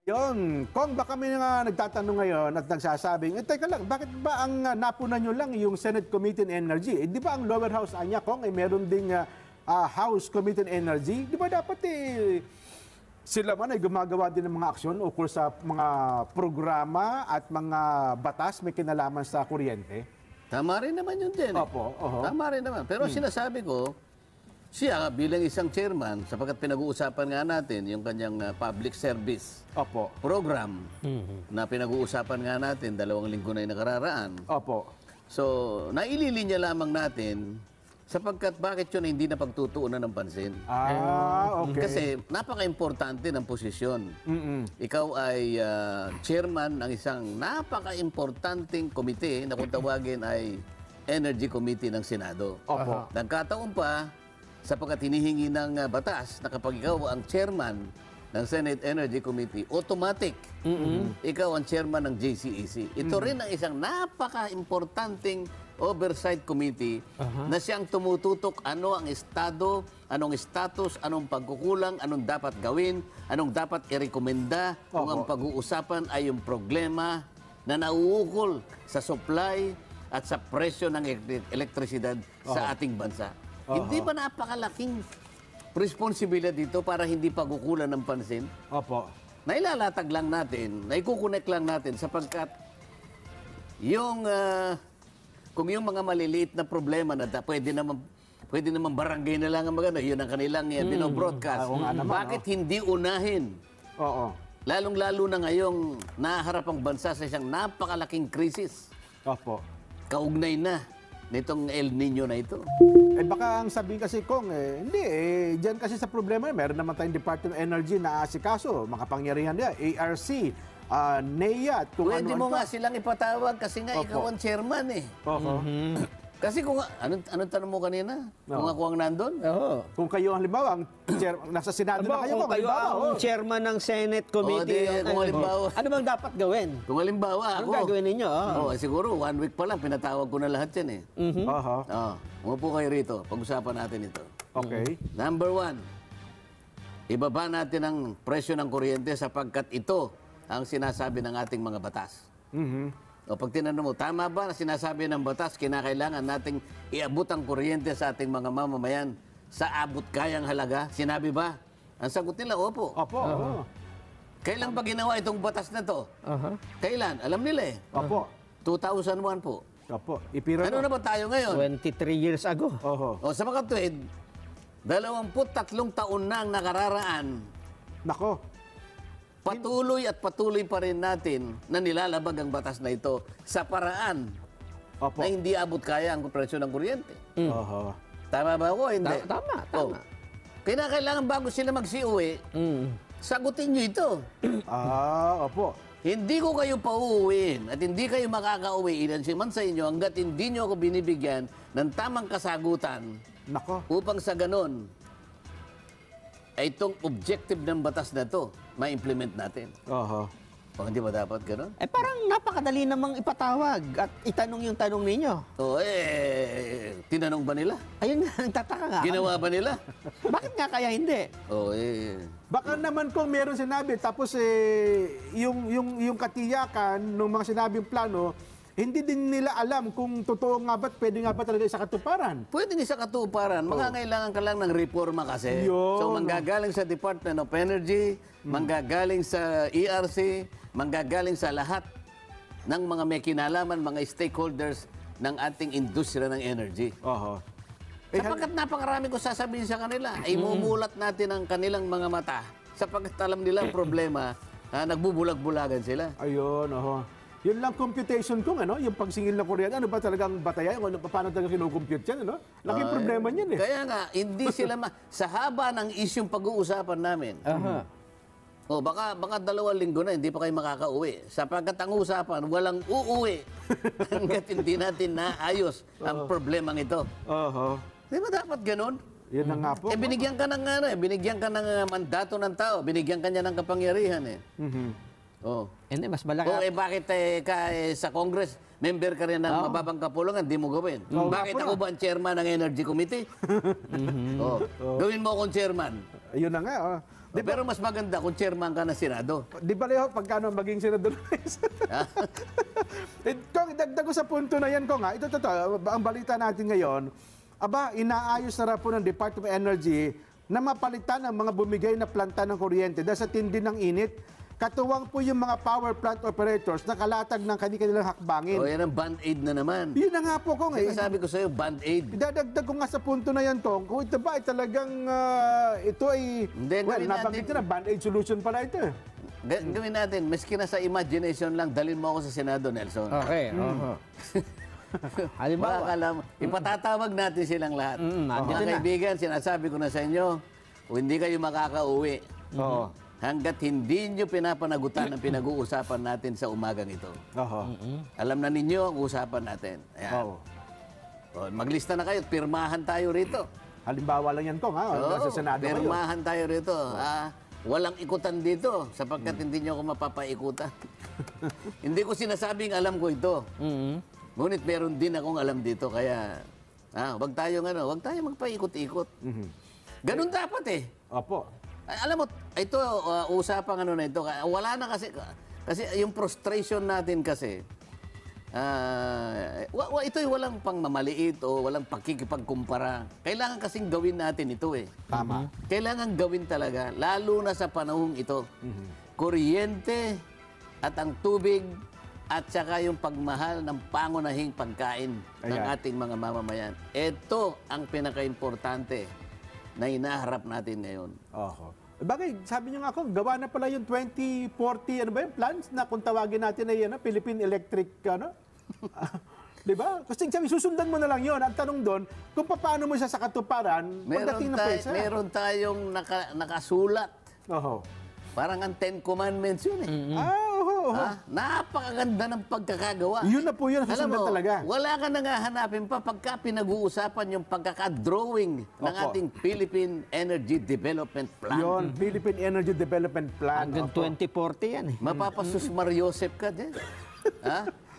Yun, Kung baka may nga nagtatanong ngayon at nagsasabing, teka lang, bakit ba ang napunan nyo lang yung Senate Committee on Energy? Di ba ang lower house anya, Kong, meron ding House Committee on Energy? Di ba dapat sila man ay gumagawa din ng mga aksyon ukol sa mga programa at mga batas may kinalaman sa kuryente? Tama rin naman yun din. Opo, Tama rin naman. Pero sinasabi ko, siya bilang isang chairman, sapagkat pinag-uusapan nga natin yung kanyang public service Opo. program na pinag-uusapan nga natin 2 linggo na yung nakararaan. Opo. So, naililinya lamang natin sapagkat bakit yun hindi na pagtutuunan ng pansin. Okay. Kasi napaka-importante ng posisyon. Ikaw ay chairman ng isang napaka-importanting komite na kung tawagin ay Energy Committee ng Senado. Opo. Nagkataon pa, sapagkat hinihingi ng batas na kapag ikaw ang chairman ng Senate Energy Committee, automatic, ikaw ang chairman ng JCEC. Ito rin ang isang napaka-importanting oversight committee na siyang tumututok ano ang estado, anong status, anong pagkukulang, anong dapat gawin, anong dapat irekomenda kung ang pag-uusapan ay yung problema na nauukol sa supply at sa presyo ng elektrisidad sa ating bansa. Hindi ba napakalaking responsibilidad dito para hindi pagkukulan ng pansin? Opo. Nailalatag lang natin, naikukunek lang natin sapagkat yung kung yung mga maliliit na problema na pwede naman barangay na lang ang maganda, yun ang kanilang binobroadcast. Bakit hindi unahin? Oo. Lalong-lalo na ngayong naharap ang bansa sa isang napakalaking krisis. Opo. Kaugnay na nitong El Nino na ito. Baka ang sabihin kasi, Kong, hindi, dyan kasi sa problema, meron naman tayong Department of Energy na asikaso, makapangyarihan niya, ARC, NEA, at kung Pwede ano-ano mo nga silang ipatawag kasi nga ikaw ang chairman eh. Opo. Kasi kung, anong tanong mo kanina? Kung ako ang nandun? Oo. Kung kayo, halimbawa, nasa Senado na kayo, Kung kayo ang chairman ng Senate Committee, kung halimbawa, ano bang dapat gawin? kung halimbawa Anong ako, gagawin ninyo? siguro 1 week pa lang, pinatawag ko na lahat yan eh. Oho. Umupo kayo rito, pag-usapan natin ito. Okay. Number 1, ibaba natin ang presyo ng kuryente sapagkat ito ang sinasabi ng ating mga batas. O pag tinanong mo, tama ba na sinasabi ng batas, kinakailangan nating iabot ang kuryente sa ating mga mamamayan sa abot kayang halaga? Sinabi ba? Ang sagot nila, opo. Opo. Kailan ba ginawa itong batas na to? Kailan? Alam nila eh. Opo. 2001 po. Opo. Ipira Ano na ba tayo ngayon? 23 years ago. Oho. O sa mga tuwid, 23 taon na ang nakararaan, Nako. patuloy at patuloy pa rin natin na nilalabag ang batas na ito sa paraan Opo. na hindi abot kaya ang presyo ng kuryente. Oho. Tama ba ako? Hindi. Tama. Kailangan bago sila magsiuwi, sagutin nyo ito. Opo. Hindi ko kayo pauuwiin at hindi kayo makakauwi man sa inyo hanggat hindi nyo ako binibigyan ng tamang kasagutan Nako. upang sa ganon ay itong objective ng batas na to ma-implement natin. Oho. O hindi ba dapat ganon? Parang napakadali namang ipatawag at itanong yung tanong ninyo. O tinanong ba nila? Ayun nga, nagtataka nga. Ginawa ba nila? Bakit nga kaya hindi? O Baka naman kung meron sinabi, tapos yung katiyakan ng mga sinabing plano, hindi din nila alam kung totoo nga ba't pwede nga ba talaga sa katuparan. pwede ni sa katuparan. Mangangailangan ka lang ng reforma kasi. Yun. So manggagaling sa Department of Energy, manggagaling sa ERC, manggagaling sa lahat ng mga may kinalaman, mga stakeholders ng ating industriya ng energy. Oho. Sapagkat napakarami ko sasabihin sa kanila, ay mumulat natin ang kanilang mga mata sapagkat alam nila ang problema, nagbubulag-bulagan sila. Ayun, oho. Yun lang computation kung yung pagsingil ng kuryente, ano ba talagang batayan? Paano talaga kinukompute yan, ano? Laking problema niyan eh. Kaya nga, hindi sila sa haba ng isyong pag-uusapan namin. O baka 2 linggo na hindi pa kayo makakauwi. Sapagkat ang usapan, walang uuwi hanggat hindi natin naayos ang problemang ito. Oho. Di ba dapat ganun? Yan na nga po. Binigyan ka ng binigyan ka ng mandato ng tao, binigyan ka niya ng kapangyarihan eh. Oh. Hindi, mas malaki. Bakit sa Congress, member ka rin ng mababang kapulungan, di mo gawin? Bakit ako ba ang chairman ng Energy Committee? Gawin mo akong chairman. Ayun na nga. Pero mas maganda kung chairman ka ng Senado. Di ba Leo, pagkano maging senador? Kung idagdag ko sa punto na yan, Kong, ito totoo, ang balita natin ngayon, inaayos na po ng Department of Energy na mapalitan ang mga bumigay na planta ng kuryente dahil sa tindi ng init. Katuwang po yung mga power plant operators na kalatag ng kanilang hakbangin. O yan ang band-aid na naman. Yun na nga po, Kong. Sabi ko sa'yo, band-aid. Idadagdag ko nga sa punto na yan, Kong, kung ito ba ay talagang, ito ay, Hindi, well, gawin nabanggit natin. ko na, band-aid solution pala ito. Gawin natin, maski na sa imagination lang, dalhin mo ako sa Senado, Nelson. Okay. Halimbawa. Makakala mo, ipatatawag natin silang lahat. nandito Mga na. kaibigan, sinasabi ko na sa inyo, kung hindi kayo makakauwi, Oo. hanggat hindi nyo pinapanagutan ang pinag-uusapan natin sa umagang ito. Oho. Alam na ninyo ang usapan natin. Ayan. Oo. O, maglista na kayo, pirmahan tayo rito. Halimbawa lang yan, Kong, ha? Oo, Sa Senado kayo. pirmahan tayo rito. Walang ikutan dito sapagkat hindi nyo ako mapapaikutan. Hindi ko sinasabing alam ko ito. Ngunit meron din akong alam dito kaya wag tayo magpaikot-ikot. Ganun dapat eh. Opo. Alam mo, ito usapang ano na ito. Wala na kasi yung frustration natin kasi ito'y walang pangmamaliit o walang pakikipagkumpara. Kailangan kasing gawin natin ito eh. Tama. Kailangan gawin talaga, lalo na sa panahong ito. Kuryente at ang tubig at saka yung pagmahal ng pangunahing pagkain ng Ayan. ating mga mamamayan. Ito ang pinaka-importante na hinaharap natin ngayon. Oho. Bagay, sabi niyo nga ako, gawa na pala yung 2040, ano ba yung plans na kung tawagin natin ay Philippine Electric, di ba? Kasi sabi, susundan mo na lang yon. Ang tanong doon, kung paano mo siya sa katuparan, pagdating na pwesa. Meron tayong nakasulat. Oho. Parang ang Ten Commandments yun eh. Oho. Napakaganda ng pagkakagawa. Yun na po yun, Alam susundan mo, talaga. wala ka nang hahanapin pa pagka pinag-uusapan yung pagkakadrawing ng Opo. ating Philippine Energy Development Plan. Yun, Philippine Energy Development Plan. Hanggang Opo. 2040 yan eh. Mapapasusmar Joseph ka din.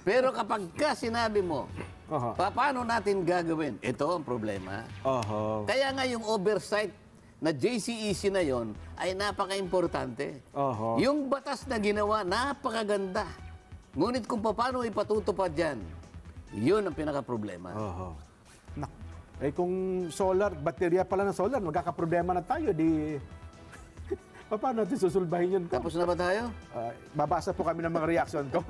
Pero kapag ka sinabi mo, Oho. paano natin gagawin? Ito ang problema. Oho. Kaya nga yung oversight na JCEC na yon ay napaka-importante. Oho. Yung batas na ginawa, napakaganda. Ngunit kung paano ipatutupad yan, yun ang pinaka-problema. Oho. Kung solar, baterya pala ng solar, magkakaproblema na tayo, di... Paano natin susulbahin yun? Tapos na ba tayo? Babasa po kami ng mga reaction ko.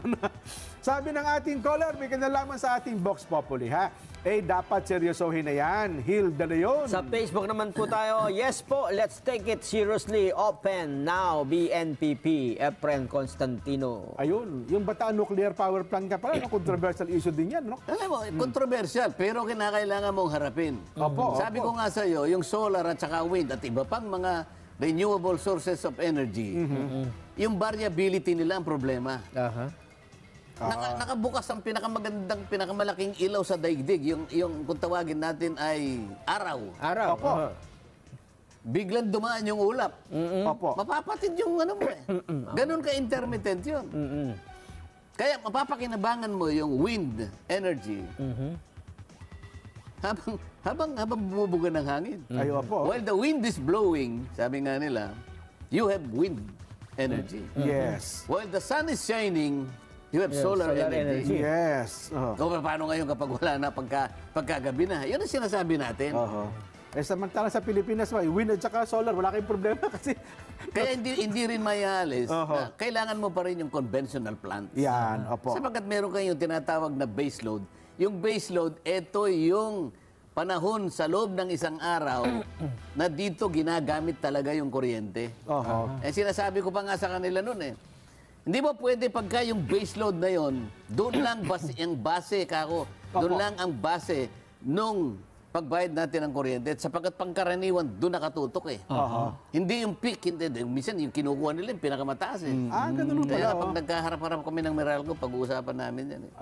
Sabi ng ating caller, may kinalaman sa ating Vox Populi, ha? Dapat seryosohin na yan. Hilda na yun. Sa Facebook naman po tayo, yes po, let's take it seriously. Open now, BNPP, Efren Constantino. Ayun, yung Bataan Nuclear Power Plant ka pala, controversial issue din yan, no? Alam mo, controversial, pero kinakailangan mong harapin. Opo, Sabi ko nga sa iyo, yung solar at saka wind at iba pang mga renewable sources of energy, yung variability nila ang problema. Nakabukas ang pinakamalaking ilaw sa daigdig, yung kung tawagin natin ay araw. Araw. Opo. Biglang dumaan yung ulap. Opo. Mapapatid yung ano mo eh. Ganun ka-intermittent yun. Kaya mapapakinabangan mo yung wind energy habang bumubuga ng hangin. Ay, opo. While the wind is blowing, sabi nga nila, you have wind energy. Yes. While the sun is shining, you have solar solar energy. Yes. Kung paano ngayon kapag wala na pagkagabi na, yun ang sinasabi natin. Oho. Samantala sa Pilipinas, wind at saka solar, wala kayong problema kasi... Kaya hindi rin mayalis Oho. na kailangan mo pa rin yung conventional plants. Yan, opo. Sapagkat meron kayong tinatawag na base load. Yung base load, ito yung panahon sa loob ng isang araw na dito ginagamit talaga yung kuryente. Oho. Sinasabi ko pa nga sa kanila noon eh. Hindi ba pwede pagka yung base load na yon, doon lang ang base, kako, doon Opo. lang ang base nung pagbayad natin ng kuryente. At sapagkat pangkaraniwan, doon nakatutok eh. Oho. Hindi yung peak, hindi. Minsan yung kinukuha nila yung pinakamataas eh. Ganun pala. Kaya pag nagkaharap-harap kami ng Meralco, pag-uusapan namin yan eh.